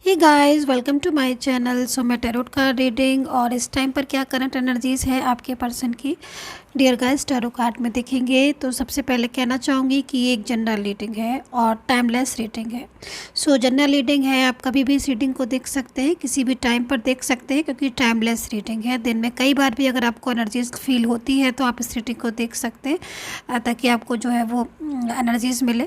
Hey guys, welcome to my channel. So मैं tarot card reading और इस time पर क्या करंट एनर्जीज़ है आपके पर्सन की डियर गाइस टैरो कार्ड में देखेंगे। तो सबसे पहले कहना चाहूँगी कि ये एक जनरल रीडिंग है और टाइमलेस रीडिंग है। सो जनरल रीडिंग है, आप कभी भी इस रीडिंग को देख सकते हैं, किसी भी टाइम पर देख सकते हैं, क्योंकि टाइमलेस रीडिंग है। दिन में कई बार भी अगर आपको एनर्जीज फील होती है तो आप इस रीडिंग को देख सकते हैं ताकि आपको जो है वो एनर्जीज मिले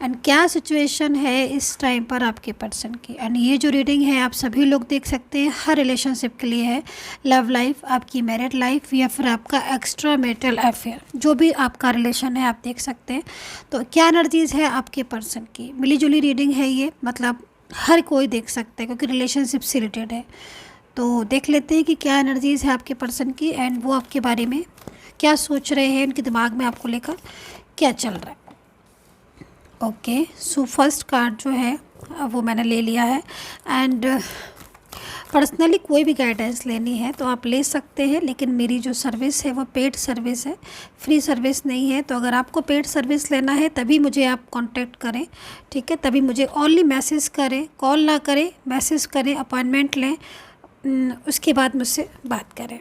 एंड क्या सिचुएशन है इस टाइम पर आपके पर्सन की। एंड ये जो रीडिंग है आप सभी लोग देख सकते हैं, हर रिलेशनशिप के लिए है। लव लाइफ, आपकी मैरिड लाइफ या फिर आपका एक्स्ट्रा मैरिटल अफेयर, जो भी आपका रिलेशन है आप देख सकते हैं। तो क्या एनर्जीज़ है आपके पर्सन की, मिली जुली रीडिंग है ये, मतलब हर कोई देख सकता है क्योंकि रिलेशनशिप से रिलेटेड है। तो देख लेते हैं कि क्या एनर्जीज़ है आपके पर्सन की एंड वो आपके बारे में क्या सोच रहे हैं, उनके दिमाग में आपको लेकर क्या चल रहा है। ओके, सो फर्स्ट कार्ड जो है वो मैंने ले लिया है एंड पर्सनली कोई भी गाइडेंस लेनी है तो आप ले सकते हैं, लेकिन मेरी जो सर्विस है वो पेड सर्विस है, फ्री सर्विस नहीं है। तो अगर आपको पेड सर्विस लेना है तभी मुझे आप कांटेक्ट करें, ठीक है। तभी मुझे ओनली मैसेज करें, कॉल ना करें, मैसेज करें, अपॉइंटमेंट लें, उसके बाद मुझसे बात करें।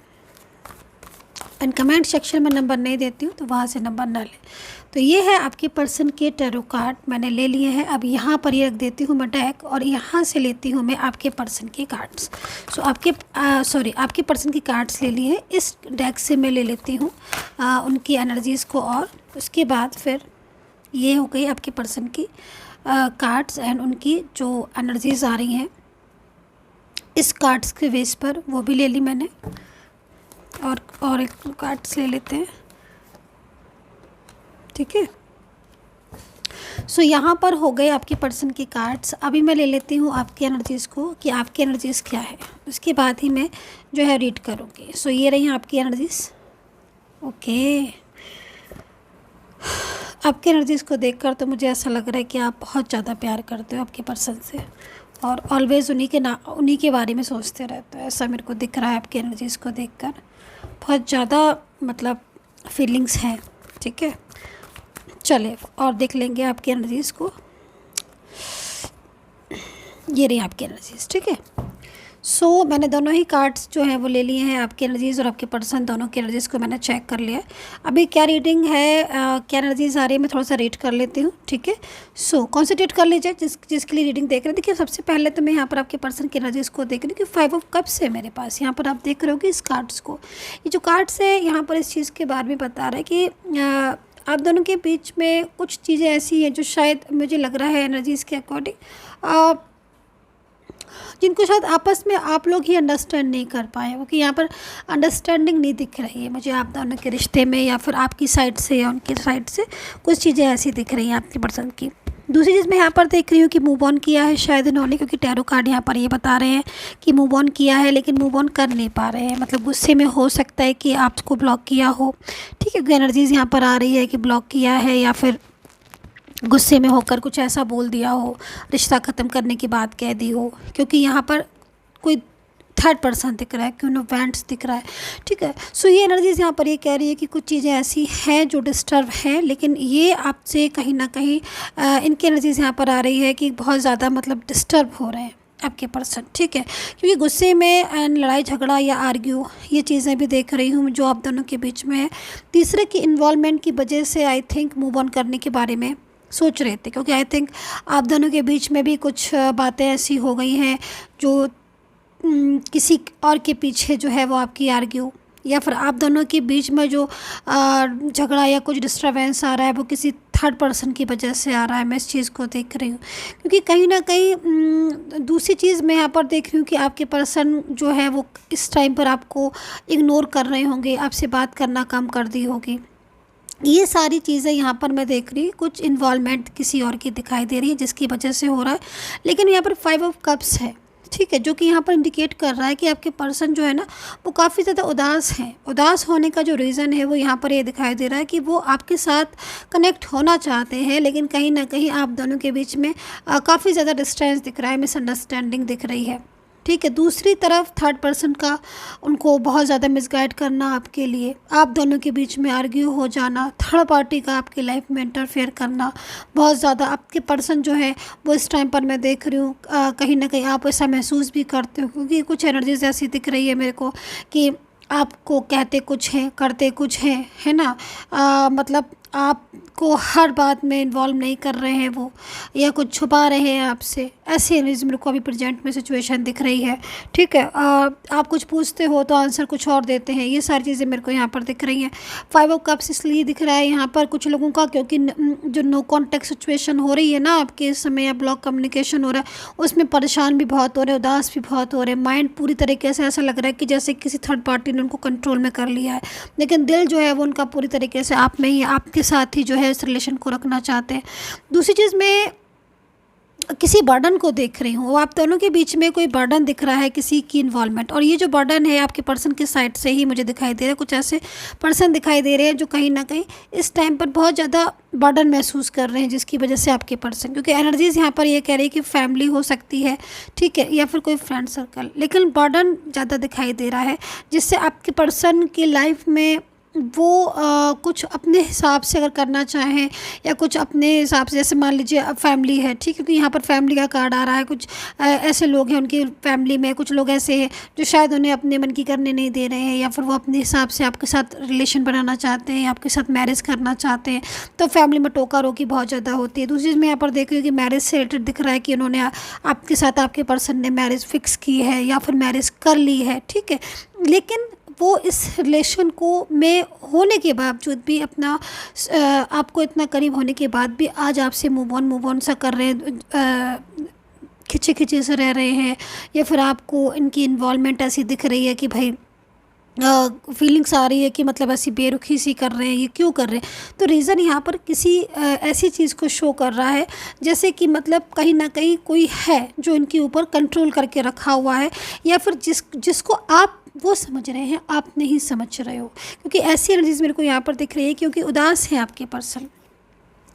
एंड कमेंट सेक्शन में नंबर नहीं देती हूँ तो वहाँ से नंबर ना लें। तो ये है आपके पर्सन के टैरो कार्ड मैंने ले लिए हैं। अब यहाँ पर ये रख देती हूँ मैं डेक और यहाँ से लेती हूँ मैं आपके पर्सन के कार्ड्स। सो आपके पर्सन की कार्ड्स ले लिए हैं, इस डेक से मैं ले लेती हूँ उनकी एनर्जीज़ को और उसके बाद फिर ये हो गई आपके पर्सन की कार्ड्स एंड उनकी जो एनर्जीज़ आ रही हैं इस कार्ड्स के बेस पर वो भी ले ली मैंने। और एक कार्ड्स ले लेते हैं, ठीक है। सो यहाँ पर हो गए आपके पर्सन की कार्ड्स। अभी मैं ले लेती हूँ आपकी एनर्जीज़ को कि आपकी एनर्जीज़ क्या है, उसके बाद ही मैं जो है रीड करूँगी। सो ये रही आपकी एनर्जीज़। ओके, आपकी एनर्जीज़ को देखकर तो मुझे ऐसा लग रहा है कि आप बहुत ज़्यादा प्यार करते हो आपके पर्सन से और ऑलवेज़ उन्हीं के बारे में सोचते रहते हो, ऐसा मेरे को दिख रहा है आपकी एनर्जीज़ को देखकर। बहुत ज़्यादा मतलब फीलिंग्स हैं, ठीक है। चलिए और देख लेंगे आपकी एनर्जीज़ को। ये रही आपकी एनर्जीज़, ठीक है। सो मैंने दोनों ही कार्ड्स जो हैं वो ले लिए हैं, आपकी एनर्जीज़ और आपके पर्सन दोनों की एनर्जीज़ को मैंने चेक कर लिया है। अभी क्या रीडिंग है, क्या एनर्जीज़ आ रही है, मैं थोड़ा सा रीड कर लेती हूँ, ठीक है। सो कॉन्सेंट्रेट कर लीजिए जिसके लिए रीडिंग देख रहे हैं। देखिए सबसे पहले तो मैं यहाँ पर आपके पर्सन की एनर्जीज़ को देख रही हूँ कि 5 ऑफ कप्स है मेरे पास। यहाँ पर आप देख रहे हो कि इस कार्ड्स को, ये जो कार्ड्स है यहाँ पर इस चीज़ के बारे में बता रहा है कि आप दोनों के बीच में कुछ चीज़ें ऐसी हैं जो शायद मुझे लग रहा है एनर्जीज़ के अकॉर्डिंग जिनको शायद आपस में आप लोग ही अंडरस्टैंड नहीं कर पाए, क्योंकि यहाँ पर अंडरस्टैंडिंग नहीं दिख रही है मुझे आप दोनों के रिश्ते में, या फिर आपकी साइड से या उनकी साइड से कुछ चीज़ें ऐसी दिख रही हैं आपकी पर्सन की। दूसरी चीज़ मैं यहाँ पर देख रही हूँ कि मूव ऑन किया है शायद इन्होंने, क्योंकि टैरो कार्ड यहाँ पर ये बता रहे हैं कि मूव ऑन किया है लेकिन मूव ऑन कर नहीं पा रहे हैं, मतलब गुस्से में हो सकता है कि आपको ब्लॉक किया हो, ठीक है। एनर्जीज़ यहाँ पर आ रही है कि ब्लॉक किया है या फिर गुस्से में होकर कुछ ऐसा बोल दिया हो, रिश्ता ख़त्म करने की बात कह दी हो, क्योंकि यहाँ पर कोई थर्ड पर्सन दिख रहा है, क्यों इवेंट्स दिख रहा है, ठीक है। सो ये एनर्जीज़ यहाँ पर ये कह रही है कि कुछ चीज़ें ऐसी हैं जो डिस्टर्ब हैं, लेकिन ये आपसे कहीं ना कहीं इनकी एनर्जीज़ यहाँ पर आ रही है कि बहुत ज़्यादा मतलब डिस्टर्ब हो रहे हैं आपके पर्सन, ठीक है। क्योंकि गुस्से में एंड लड़ाई झगड़ा या आर्ग्यू ये चीज़ें भी देख रही हूँ जो आप दोनों के बीच में है। तीसरे की इन्वॉल्वमेंट की वजह से आई थिंक मूव ऑन करने के बारे में सोच रहे थे, क्योंकि आई थिंक आप दोनों के बीच में भी कुछ बातें ऐसी हो गई हैं जो किसी और के पीछे जो है वो आपकी आर्ग्यू या फिर आप दोनों के बीच में जो झगड़ा या कुछ डिस्टर्बेंस आ रहा है वो किसी थर्ड पर्सन की वजह से आ रहा है। मैं इस चीज़ को देख रही हूँ, क्योंकि कहीं ना कहीं दूसरी चीज़ मैं यहाँ पर देख रही हूँ कि आपके पर्सन जो है वो इस टाइम पर आपको इग्नोर कर रहे होंगे, आपसे बात करना कम कर दी होगी। ये सारी चीज़ें यहाँ पर मैं देख रही हूँ, कुछ इन्वॉल्वमेंट किसी और की दिखाई दे रही है जिसकी वजह से हो रहा है। लेकिन यहाँ पर 5 ऑफ कप्स है, ठीक है, जो कि यहाँ पर इंडिकेट कर रहा है कि आपके पर्सन जो है ना वो काफ़ी ज़्यादा उदास हैं। उदास होने का जो रीज़न है वो यहाँ पर ये दिखाई दे रहा है कि वो आपके साथ कनेक्ट होना चाहते हैं, लेकिन कहीं ना कहीं आप दोनों के बीच में काफ़ी ज़्यादा डिस्टेंस दिख रहा है, मिसअंडरस्टैंडिंग दिख रही है, ठीक है। दूसरी तरफ थर्ड पर्सन का उनको बहुत ज़्यादा मिसगाइड करना आपके लिए, आप दोनों के बीच में आर्ग्यू हो जाना, थर्ड पार्टी का आपकी लाइफ में इंटरफेयर करना बहुत ज़्यादा। आपके पर्सन जो है वो इस टाइम पर मैं देख रही हूँ कहीं ना कहीं आप ऐसा महसूस भी करते हो, क्योंकि कुछ एनर्जीज ऐसी दिख रही है मेरे को कि आपको कहते कुछ हैं करते कुछ हैं, है ना। मतलब आपको हर बात में इन्वॉल्व नहीं कर रहे हैं वो, या कुछ छुपा रहे हैं आपसे, ऐसी एनर्जी मेरे को अभी प्रेजेंट में सिचुएशन दिख रही है, ठीक है। आप कुछ पूछते हो तो आंसर कुछ और देते हैं, ये सारी चीज़ें मेरे को यहाँ पर दिख रही हैं। 5 ऑफ कप्स इसलिए दिख रहा है यहाँ पर कुछ लोगों का, क्योंकि जो नो कॉन्टेक्ट सिचुएशन हो रही है ना आपके इस समय, या ब्लॉक कम्युनिकेशन हो रहा है, उसमें परेशान भी बहुत हो रहे हैं, उदास भी बहुत हो रहे हैं। माइंड पूरी तरीके से ऐसा लग रहा है कि जैसे किसी थर्ड पार्टी ने उनको कंट्रोल में कर लिया है, लेकिन दिल जो है वो उनका पूरी तरीके से आप में ही, आपके साथ ही जो है इस रिलेशन को रखना चाहते हैं। दूसरी चीज़ में किसी बर्डन को देख रही हूँ, आप दोनों के बीच में कोई बर्डन दिख रहा है, किसी की इन्वॉल्वमेंट, और ये जो बर्डन है आपके पर्सन की साइड से ही मुझे दिखाई दे रहा है। कुछ ऐसे पर्सन दिखाई दे रहे हैं जो कहीं ना कहीं इस टाइम पर बहुत ज़्यादा बर्डन महसूस कर रहे हैं, जिसकी वजह से आपके पर्सन, क्योंकि एनर्जीज़ यहाँ पर ये कह रही है कि फैमिली हो सकती है, ठीक है, या फिर कोई फ्रेंड सर्कल, लेकिन बर्डन ज़्यादा दिखाई दे रहा है, जिससे आपके पर्सन की लाइफ में वो कुछ अपने हिसाब से अगर करना चाहें, या कुछ अपने हिसाब से, जैसे मान लीजिए अब फैमिली है, ठीक है, क्योंकि यहाँ पर फैमिली का कार्ड आ रहा है। कुछ ऐसे लोग हैं उनकी फैमिली में, कुछ लोग ऐसे हैं जो शायद उन्हें अपने मन की करने नहीं दे रहे हैं, या फिर वो अपने हिसाब से आपके साथ रिलेशन बनाना चाहते हैं, आपके साथ मैरिज करना चाहते हैं, तो फैमिली में टोका रोकी बहुत ज़्यादा होती है। दूसरी चीज़ मैं यहाँ पर देख रही हूँ कि मैरिज से रिलेटेड दिख रहा है कि उन्होंने आपके साथ, आपके पर्सन ने मैरिज फिक्स की है या फिर मैरिज कर ली है, ठीक है, लेकिन वो इस रिलेशन को में होने के बावजूद भी अपना आपको इतना करीब होने के बाद भी आज आपसे मूव ऑन सा कर रहे हैं, खिंचे खिंचे से रह रहे हैं, या फिर आपको इनकी इन्वॉल्वमेंट ऐसी दिख रही है कि भाई फीलिंग्स आ रही है कि मतलब ऐसी बेरुखी सी कर रहे हैं, ये क्यों कर रहे हैं। तो रीज़न यहाँ पर किसी ऐसी चीज़ को शो कर रहा है जैसे कि मतलब कहीं ना कहीं कोई है जो इनके ऊपर कंट्रोल करके रखा हुआ है, या फिर जिसको आप वो समझ रहे हैं, आप नहीं समझ रहे हो, क्योंकि ऐसी एनर्जीज मेरे को यहाँ पर दिख रही है, क्योंकि उदास है आपके पर्सन।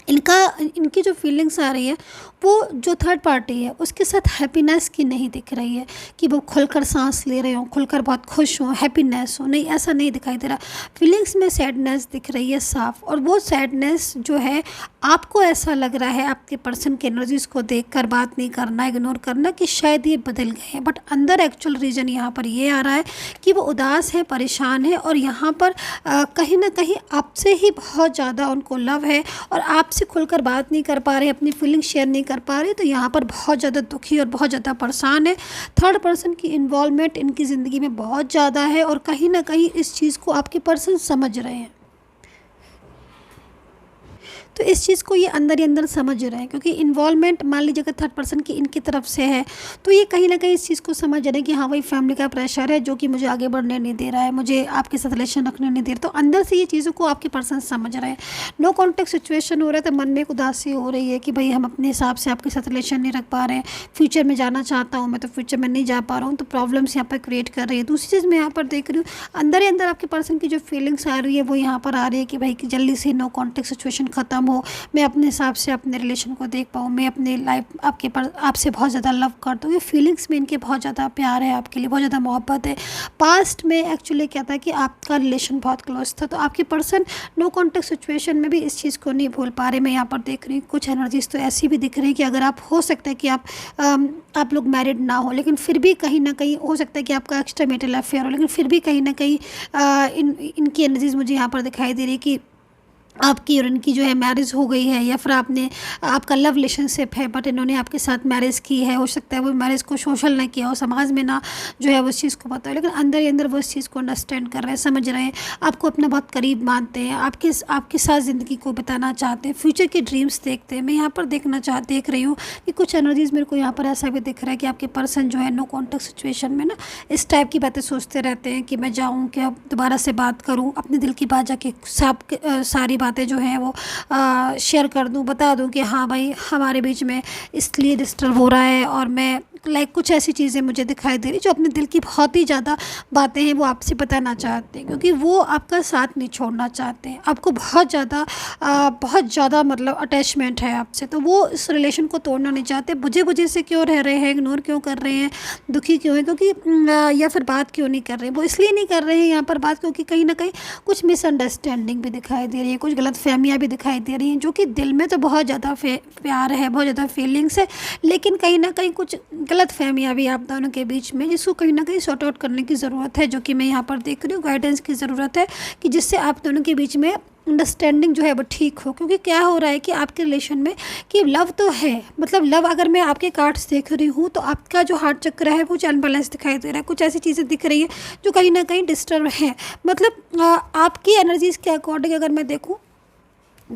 इनकी जो फीलिंग्स आ रही है वो जो थर्ड पार्टी है उसके साथ हैप्पीनेस की नहीं दिख रही है, कि वो खुलकर सांस ले रहे हो, खुलकर बहुत खुश हो, हैप्पीनेस हो, नहीं, ऐसा नहीं दिखाई दे रहा। फीलिंग्स में सैडनेस दिख रही है साफ, और वो सैडनेस जो है आपको ऐसा लग रहा है आपके पर्सन के एनर्जीज को देखकर बात नहीं करना, इग्नोर करना, कि शायद ये बदल गए हैं, बट अंदर एक्चुअल रीज़न यहाँ पर ये आ रहा है कि वो उदास है, परेशान है, और यहाँ पर कहीं ना कहीं आपसे ही बहुत ज़्यादा उनको लव है, और आपसे खुलकर बात नहीं कर पा रहे, अपनी फीलिंग शेयर नहीं कर पा रहे, तो यहाँ पर बहुत ज़्यादा दुखी और बहुत ज़्यादा परेशान है। थर्ड पर्सन की इन्वॉल्वमेंट इनकी ज़िंदगी में बहुत ज़्यादा है, और कहीं ना कहीं इस चीज़ को आपके पर्सन समझ रहे हैं, तो इस चीज़ को ये अंदर ही अंदर समझ रहे हैं, क्योंकि इन्वॉल्वमेंट मान लीजिए अगर थर्ड पर्सन की इनकी तरफ से है, तो ये कहीं ना कहीं इस चीज़ को समझ रहे हैं कि हाँ भाई फैमिली का प्रेशर है जो कि मुझे आगे बढ़ने नहीं दे रहा है, मुझे आपके साथ रिलेशन रखने नहीं दे रहा, तो अंदर से ये चीज़ों को आपके पर्सन समझ रहे हैं। नो कॉन्टेक्ट सिचुएशन हो रहा है तो मन में एक उदासी हो रही है कि भाई हम अपने हिसाब से आपके साथ रिलेशन नहीं रख पा रहे हैं, फ्यूचर में जाना चाहता हूँ मैं, तो फ्यूचर में नहीं जा पा रहा हूँ, तो प्रॉब्लम्स यहाँ पर क्रिएट कर रही है। दूसरी चीज़ मैं यहाँ पर देख रही हूँ अंदर ही अंदर आपके पर्सन की जो फीलिंग्स आ रही है वो यहाँ पर आ रही है कि भाई जल्दी से नो कॉन्टेक्ट सिचुएशन ख़त्म हो, मैं अपने हिसाब से अपने रिलेशन को देख पाऊँ, मैं अपनी लाइफ आपसे बहुत ज़्यादा लव करता हूँ। ये फीलिंग्स में इनके बहुत ज़्यादा प्यार है आपके लिए, बहुत ज़्यादा मोहब्बत है। पास्ट में एक्चुअली क्या था कि आपका रिलेशन बहुत क्लोज था, तो आपके पर्सन नो कॉन्टेक्ट सिचुएशन में भी इस चीज़ को नहीं भूल पा रहे। मैं यहाँ पर देख रही हूँ कुछ एनर्जीज तो ऐसी भी दिख रही है कि अगर आप, हो सकता है कि आप लोग मैरिड ना हो, लेकिन फिर भी कहीं ना कहीं हो सकता है कि आपका एक्स्ट्रा मैरिटल अफेयर हो, लेकिन फिर भी कहीं ना कहीं इनकी एनर्जीज मुझे यहाँ पर दिखाई दे रही है कि आपकी और इनकी जो है मैरिज हो गई है, या फिर आपका लव रिलेशनशिप है बट इन्होंने आपके साथ मैरिज की है। हो सकता है वो मैरिज को सोशल ना किया हो, समाज में ना जो है वो उस चीज़ को पता है, लेकिन अंदर ही अंदर वो इस चीज़ को अंडरस्टैंड कर रहे हैं, समझ रहे हैं, आपको अपना बहुत करीब मानते हैं, आपके साथ ज़िंदगी को बिताना चाहते हैं, फ्यूचर के ड्रीम्स देखते हैं। मैं यहाँ पर देख रही हूँ कि कुछ एनर्जीज़ मेरे को यहाँ पर ऐसा भी दिख रहा है कि आपके पर्सन जो है नो कॉन्टेक्ट सिचुएशन में ना इस टाइप की बातें सोचते रहते हैं कि मैं जाऊँ क्या, दोबारा से बात करूँ, अपने दिल की बात जाके सारी बातें जो हैं वो शेयर कर दूं, बता दूं कि हाँ भाई हमारे बीच में इसलिए डिस्टर्ब हो रहा है और मैं लाइक कुछ ऐसी चीज़ें मुझे दिखाई दे रही जो अपने दिल की बहुत ही ज़्यादा बातें हैं वो आपसे बताना चाहते हैं, क्योंकि वो आपका साथ नहीं छोड़ना चाहते हैं, आपको बहुत ज़्यादा मतलब अटैचमेंट है आपसे, तो वो इस रिलेशन को तोड़ना नहीं चाहते। बुझे से क्यों रह रहे हैं, इग्नोर क्यों कर रहे हैं, दुखी क्यों है, क्योंकि या फिर बात क्यों नहीं कर रहे हैं, वो इसलिए नहीं कर रहे हैं यहाँ पर बात क्योंकि कहीं ना कहीं कुछ मिसअंडरस्टैंडिंग भी दिखाई दे रही है, कुछ गलतफहमियाँ भी दिखाई दे रही हैं, जो कि दिल में तो बहुत ज़्यादा प्यार है, बहुत ज़्यादा फीलिंग्स है, लेकिन कहीं ना कहीं कुछ गलतफहमियाँ भी आप दोनों के बीच में, जिसको कहीं ना कहीं सॉर्ट आउट करने की ज़रूरत है, जो कि मैं यहाँ पर देख रही हूँ। गाइडेंस की ज़रूरत है कि जिससे आप दोनों के बीच में अंडरस्टैंडिंग जो है वो ठीक हो, क्योंकि क्या हो रहा है कि आपके रिलेशन में कि लव तो है, मतलब लव अगर मैं आपके कार्ड्स देख रही हूँ तो आपका जो हार्ट चक्र है वो अनबैलेंस दिखाई दे रहा है, कुछ ऐसी चीज़ें दिख रही है जो कहीं ना कहीं डिस्टर्ब है। मतलब आपकी एनर्जीज़ के अकॉर्डिंग अगर मैं देखूँ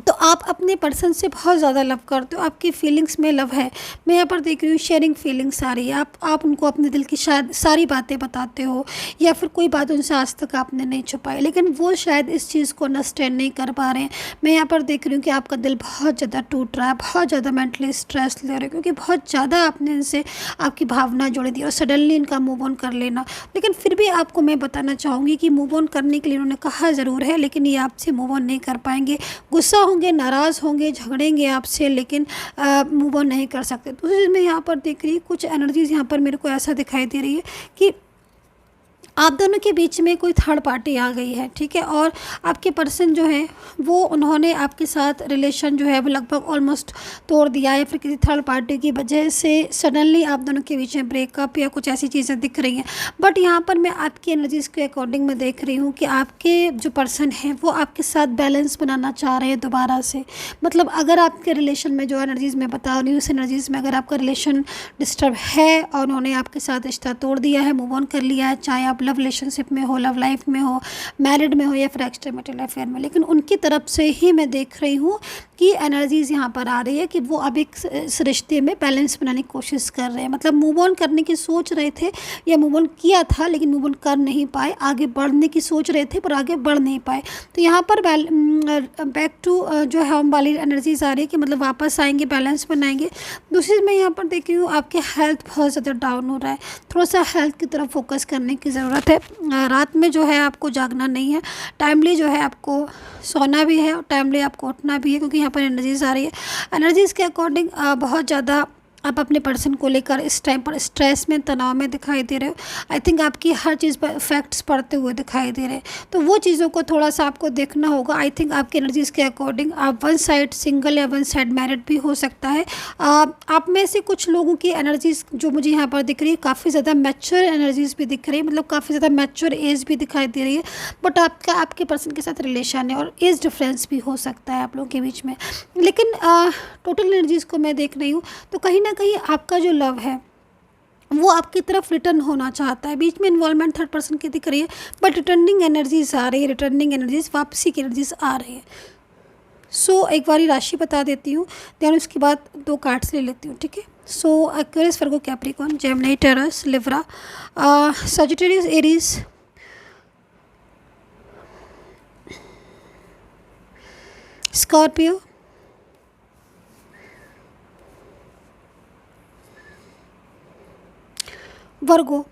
तो आप अपने पर्सन से बहुत ज़्यादा लव करते हो, आपकी फीलिंग्स में लव है। मैं यहाँ पर देख रही हूँ शेयरिंग फीलिंग्स आ रही है, आप उनको अपने दिल की शायद सारी बातें बताते हो, या फिर कोई बात उनसे आज तक आपने नहीं छुपाई, लेकिन वो शायद इस चीज़ को अंडरस्टैंड नहीं कर पा रहे हैं। मैं यहाँ पर देख रही हूँ कि आपका दिल बहुत ज़्यादा टूट रहा है, बहुत ज़्यादा मेंटली स्ट्रेस ले रहे हो, क्योंकि बहुत ज़्यादा आपने इनसे आपकी भावना जोड़ दी और सडनली इनका मूव ऑन कर लेना। लेकिन फिर भी आपको मैं बताना चाहूँगी कि मूव ऑन करने के लिए उन्होंने कहा ज़रूर है, लेकिन ये आपसे मूव ऑन नहीं कर पाएंगे, गुस्सा होंगे, नाराज़ होंगे, झगड़ेंगे आपसे, लेकिन मूव ऑन नहीं कर सकते। दूसरी चीज़ मैं यहाँ पर देख रही हूँ, कुछ एनर्जीज़ यहाँ पर मेरे को ऐसा दिखाई दे रही है कि आप दोनों के बीच में कोई थर्ड पार्टी आ गई है, ठीक है, और आपके पर्सन जो है वो उन्होंने आपके साथ रिलेशन जो है वो लगभग ऑलमोस्ट तोड़ दिया है, फिर किसी थर्ड पार्टी की वजह से सडनली आप दोनों के बीच में ब्रेकअप या कुछ ऐसी चीज़ें दिख रही हैं। बट यहाँ पर मैं आपकी एनर्जीज़ के अकॉर्डिंग मैं देख रही हूँ कि आपके जो पर्सन है वो आपके साथ बैलेंस बनाना चाह रहे हैं दोबारा से। मतलब अगर आपके रिलेशन में जो एनर्जीज़ मैं बता रही हूँ, उस एनर्जीज़ में अगर आपका रिलेशन डिस्टर्ब है और उन्होंने आपके साथ रिश्ता तोड़ दिया है, मूव ऑन कर लिया है, चाहे आप लव रिलेशनशिप में हो, लव लाइफ में हो, मैरिड में हो या फिर एक्स्ट्रा मैरिटल अफेयर में, लेकिन उनकी तरफ से ही मैं देख रही हूँ कि एनर्जीज़ यहाँ पर आ रही है कि वो अब एक इस रिश्ते में बैलेंस बनाने की कोशिश कर रहे हैं। मतलब मूव ऑन करने की सोच रहे थे या मूव ऑन किया था लेकिन मूव ऑन कर नहीं पाए, आगे बढ़ने की सोच रहे थे पर आगे बढ़ नहीं पाए। तो यहाँ पर बैक टू जो है हम वाली एनर्जीज आ रही है कि मतलब वापस आएंगे, बैलेंस बनाएंगे। दूसरी मैं यहाँ पर देख रही हूँ आपके हेल्थ बहुत ज़्यादा डाउन हो रहा है, थोड़ा सा हेल्थ की तरफ फोकस करने की ज़रूरत है। रात में जो है आपको जागना नहीं है, टाइमली जो है आपको सोना भी है और टाइमली आपको उठना भी है, क्योंकि यहाँ पर एनर्जीज़ आ रही है। एनर्जीज़ के अकॉर्डिंग बहुत ज़्यादा आप अपने पर्सन को लेकर इस टाइम पर स्ट्रेस में, तनाव में दिखाई दे रहे हो। आई थिंक आपकी हर चीज़ पर इफेक्ट्स पड़ते हुए दिखाई दे रहे हैं, तो वो चीज़ों को थोड़ा सा आपको देखना होगा। आई थिंक आपकी एनर्जीज़ के अकॉर्डिंग आप वन साइड सिंगल या वन साइड मैरिड भी हो सकता है। आप में से कुछ लोगों की एनर्जीज़ जो मुझे यहाँ पर दिख रही है काफ़ी ज़्यादा मैच्योर एनर्जीज़ भी दिख रही है, मतलब काफ़ी ज़्यादा मैच्योर एज भी दिखाई दे रही है। बट आपके पर्सन के साथ रिलेशन है और एज डिफरेंस भी हो सकता है आप लोगों के बीच में, लेकिन टोटल एनर्जीज़ को मैं देख रही हूँ तो कहीं ना कहीं आपका जो लव है वो आपकी तरफ रिटर्न होना चाहता है। बीच में इन्वॉल्वमेंट थर्ड पर्सन की दिख रही है, बट रिटर्निंग एनर्जीज आ रही है, रिटर्निंग एनर्जीज, वापसी की एनर्जीज आ रही है। सो एक बारी राशि बता देती हूँ, देन उसके बाद 2 कार्ड्स ले लेती हूँ, ठीक है। So Aquarius, Virgo, Capricorn, Gemini, Taurus, Libra, Sagittarius, Aries, Scorpio, Virgo,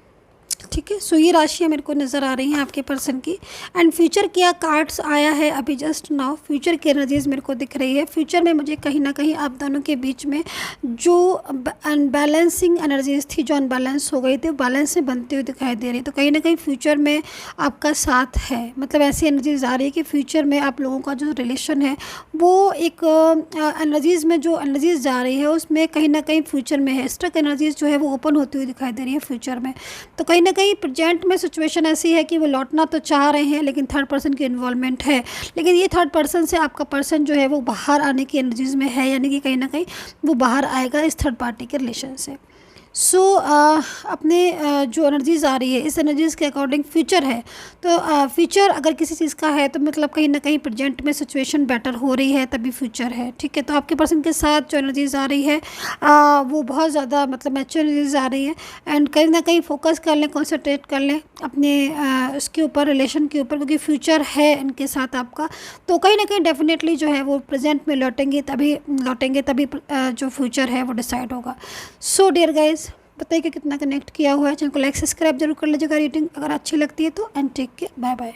ठीक है। सो ये राशियाँ मेरे को नज़र आ रही हैं आपके पर्सन की। एंड फ्यूचर क्या कार्ड्स आया है अभी जस्ट नाउ, फ्यूचर की एनर्जीज मेरे को दिख रही है। फ्यूचर में मुझे कहीं ना कहीं आप दोनों के बीच में जो अनबैलेंसिंग एनर्जीज थी, जो अनबैलेंस हो गई थी, बैलेंस में बनती हुई दिखाई दे रही है। तो कहीं ना कहीं फ्यूचर में आपका साथ है, मतलब ऐसी एनर्जीज आ रही है कि फ्यूचर में आप लोगों का जो रिलेशन है वो एक एनर्जीज़ में जो एनर्जीज जा रही है उसमें कहीं ना कहीं फ्यूचर में है, स्टक एनर्जीज जो है वो ओपन होती हुई दिखाई दे रही है फ्यूचर में। तो कहीं ना कहीं प्रेजेंट में सिचुएशन ऐसी है कि वो लौटना तो चाह रहे हैं लेकिन थर्ड पर्सन की इन्वॉल्वमेंट है, लेकिन ये थर्ड पर्सन से आपका पर्सन जो है वो बाहर आने की एनर्जीज में है, यानी कि कहीं ना कहीं वो बाहर आएगा इस थर्ड पार्टी के रिलेशन से। सो अपने जो एनर्जीज़ आ रही है इस एनर्जीज़ के अकॉर्डिंग फ्यूचर है, तो फ्यूचर अगर किसी चीज़ का है तो मतलब कहीं ना कहीं प्रेजेंट में सिचुएशन बेटर हो रही है तभी फ्यूचर है, ठीक है। तो आपके पर्सन के साथ जो एनर्जीज़ आ रही है वो बहुत ज़्यादा मतलब मैच्योर एनर्जीज़ आ रही है। एंड कहीं ना कहीं फोकस कर लें, कॉन्सेंट्रेट कर लें अपने उसके ऊपर, रिलेशन के ऊपर, क्योंकि फ्यूचर है इनके साथ आपका। तो कहीं ना कहीं डेफिनेटली जो है वो प्रेजेंट में लौटेंगे तभी जो फ्यूचर है वो डिसाइड होगा। सो डियर गाइज, बताइए कि कितना कनेक्ट किया हुआ है। चैनल को लाइक सब्सक्राइब जरूर कर लीजिएगा रीडिंग अगर अच्छी लगती है तो। And take care, bye bye.